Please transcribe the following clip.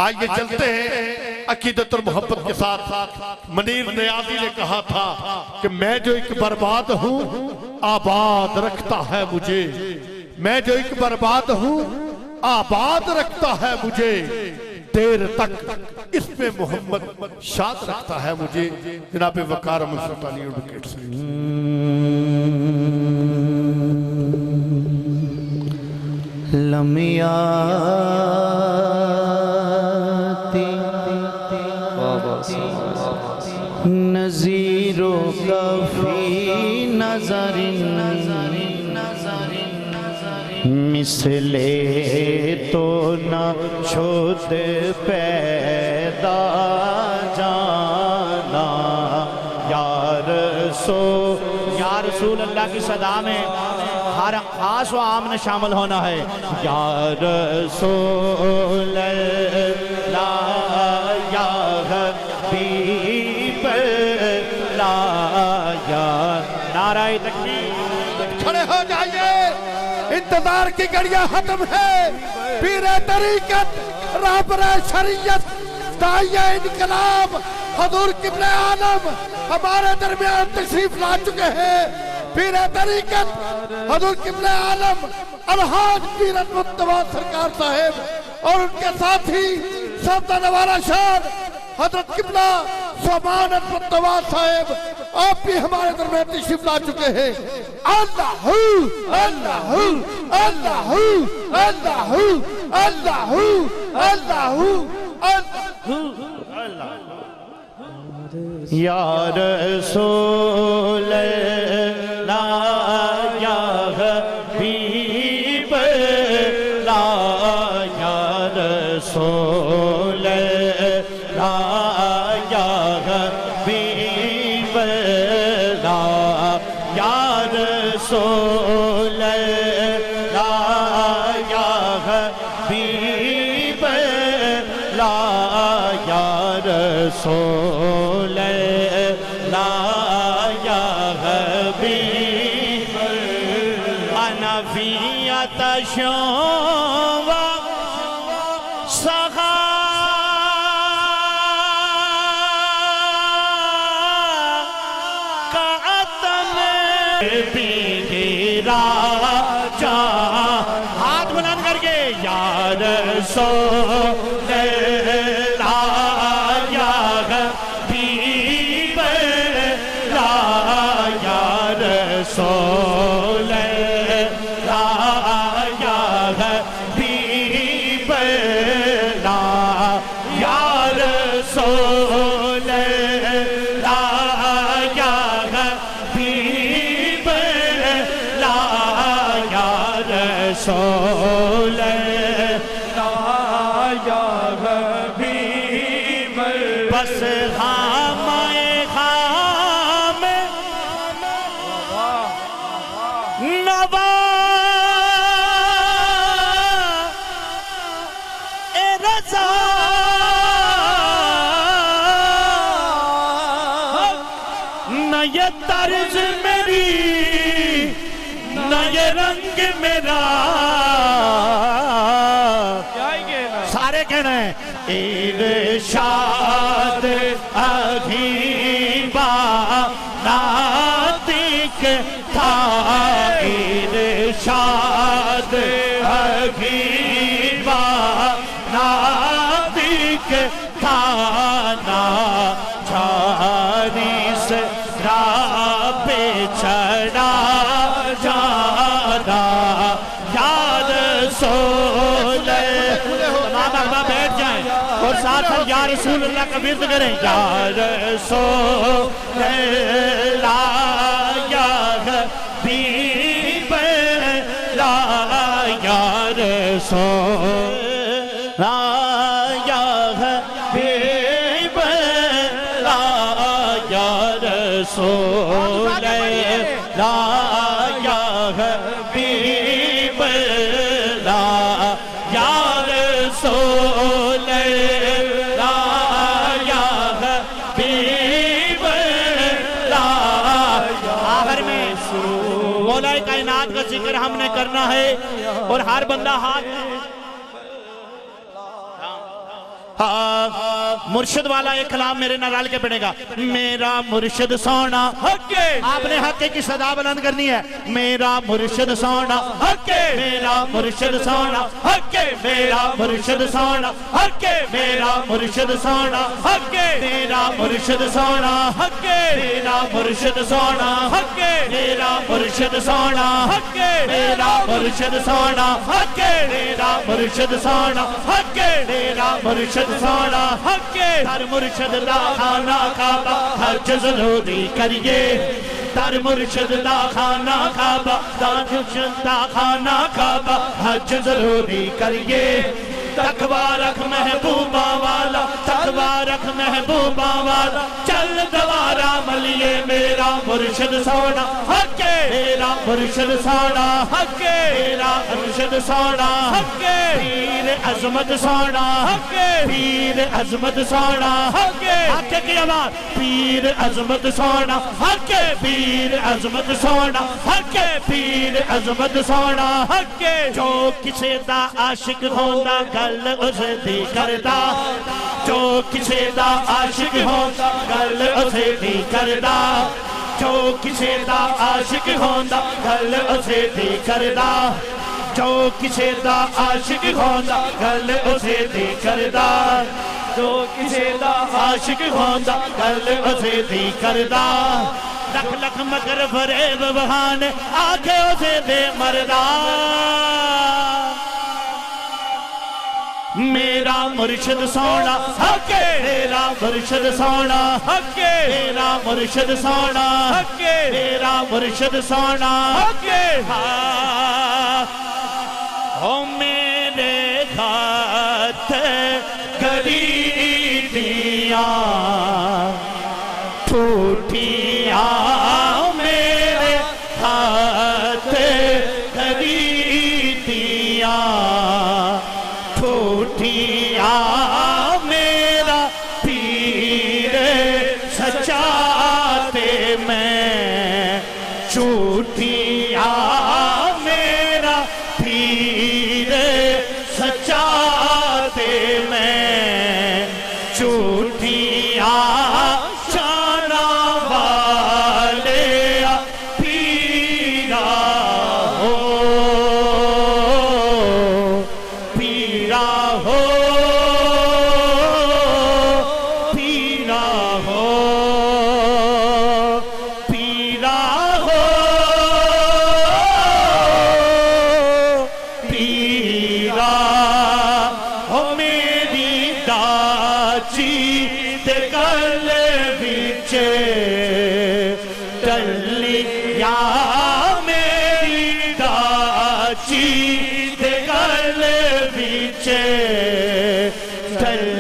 آئیے چلتے ہیں عقیدت اور محبت کے ساتھ۔ منیر نیازی نے کہا تھا کہ میں جو ایک برباد ہوں آباد رکھتا ہے مجھے، میں جو ایک برباد ہوں آباد رکھتا ہے مجھے، دیر تک اس میں محمد شاد رکھتا ہے مجھے۔ جناب وقار سلطانی ایڈوکیٹ سے لمیاتی نظیرو کفی نظر مثلے تو نہ شد پیدا جانا، یا رسول اللہ کی صدا میں ہر خاص و عام نے شامل ہونا ہے۔ یا رسول اللہ یا حبیب اللہ، یا نعرہ تکبیر۔ کھڑے ہو جائیے، انتظار کی گھڑیاں ختم ہے۔ پیر طریقت، رہبر شریعت، داعیہ انقلاب حضور قبلہ عالم ہمارے درمیان تشریف لا چکے ہیں۔ پیر طریقت حضور قبلہ عالم الحاج پیر مصطفیٰ سرکار صاحب اور ان کے ساتھی سبزہ نوارہ شان حضرت قبلہ سبحان مصطفیٰ صاحب آپ بھی ہمارے درمیان تشریف لا چکے ہیں۔ اللہ اللہ اللہ اللہ اللہ اللہ یا رسول اللہ یا حبیب اللہ، یا رسول اللہ یا حبیب اللہ، یا رسول اللہ یا حبیب اللہ، یا رسول اللہ یا حبیب انا فی عطشوں و سخا کعتم بگرا جا، ہاتھ بلند کر کے یا رسول اللہ یا حبیب اللہ، یا رسول اللہ یا حبیب اللہ، یا رسول اللہ یا حبیب اللہ، یا رسول اللہ یا حبیب اللہ۔ بس خامے خام نوا رضا نہ یہ طرز میری نہ یہ رنگ میرا، سارے کہنا ہے ارشاد عجیبہ ناطق تھا، ارشاد عجیبہ ناطق تھا، نا چھانی سے راہ پہ چڑھا جانا، یا رسول تمام احباب بیٹھ جائیں اور ساتھ ہم یا رسول اللہ کا ورد کریں۔ یا رسول اللہ یا حبیب اللہ، یا رسول اللہ یا حبیب اللہ، یا رسول اللہ یا حبیب اللہ، یا رسول اللہ یا حبیب اللہ۔ آخر میں مولا کائنات کا ذکر ہم نے کرنا ہے اور ہر بندہ ہاتھ مرشد والا ایک کلام میرے نال رل کے پڑھے گا. میرا مرشد سونا حق ہے. آپ نے حق کی صدا بلند کرنی ہے. میرا مرشد سونا حق ہے. میرا مرشد سونا حق ہے. میرا مرشد سونا حق ہے. میرا مرشد سونا حق ہے. میرا مرشد سونا حق ہے. میرا مرشد سونا حق ہے. میرا مرشد سونا حق ہے. میرا مرشد سونا حق ہے. میرا مرشد سونا حق ہے. میرا مرشد سونا حق ہے. ہر مرشد دا خانہ کعبہ ہر جزلودی کریے. در مرشد دا خانہ کعبہ در مرشد دا خانہ کعبہ ہر جزلودی کریے. تقوی رکھ محبوبہ والا تقوی رکھ محبوبہ والا چل دوارا ملیے. میرا مرشد سونا حق ہے. میرا مرشد سونا حق ہے. میرا مرشد سونا حق ہے. پیر عظمت سونا حق ہے. پیر عظمت سونا حق ہے. حق کی آواز. پیر عظمت سونا حق ہے. پیر عظمت سونا حق ہے. پیر عظمت سونا حق ہے. جو کسے دا عاشق ہوندا گل اسے دی کردا. جو کسے دا عاشق ہوندا گل اسے دی کردا. جو کسے دا عاشق ہوندا گل اسے دی کردا. جو کسے دا عاشق ہوندا گل اسے دی کردا. جو کسے دا عاشق ہوندا گل اسے دی کردا. لکھ لکھ مگر فریب بہانے آکھے اسے دے مردا. میرا مرشد سونا حق ہے. میرا مرشد سونا حق ہے. میرا مرشد سونا حق ہے. میرا مرشد سونا حق ہے. او میرے ہاتھ گری دیا ٹوٹیا. میرے ہاتھ گری دیا ٹوٹیا. میرا پیر سچاتے میں چوٹیا. میرا پیر سچاتے میں چوٹیا. جانا والے پیرا ہو پیرا ہو پیرا ہو پیرا ہو پیرا ہو. میری داچی دے گل وچ ڈلی یا میری داچی دے گل وچ ڈلی